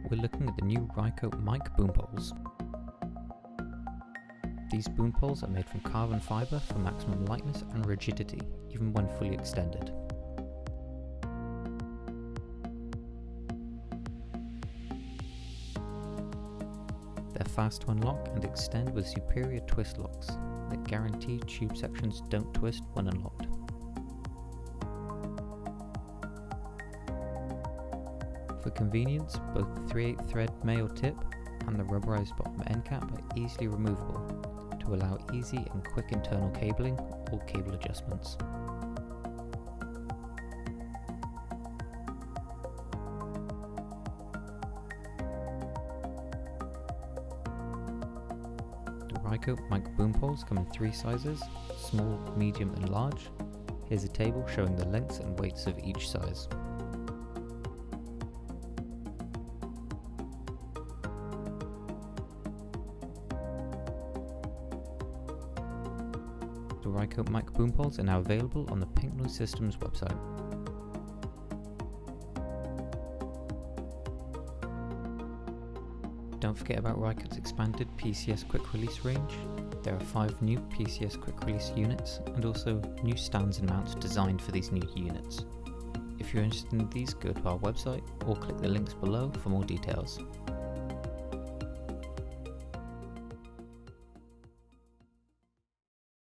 we're looking at the new Rycote mic boom poles. These boom poles are made from carbon fibre for maximum lightness and rigidity, even when fully extended. They're fast to unlock and extend with superior twist locks that guarantee tube sections don't twist when unlocked. For convenience, both the 3/8 thread male tip and the rubberized bottom end cap are easily removable to allow easy and quick internal cabling or cable adjustments. The Rycote mic boom poles come in 3 sizes: small, medium and large. Here's a table showing the lengths and weights of each size. The Rycote mic boom poles are now available on the Pinknoise-Systems website. Don't forget about Rycote's expanded PCS quick release range. There are 5 new PCS quick release units and also new stands and mounts designed for these new units. If you're interested in these, go to our website or click the links below for more details.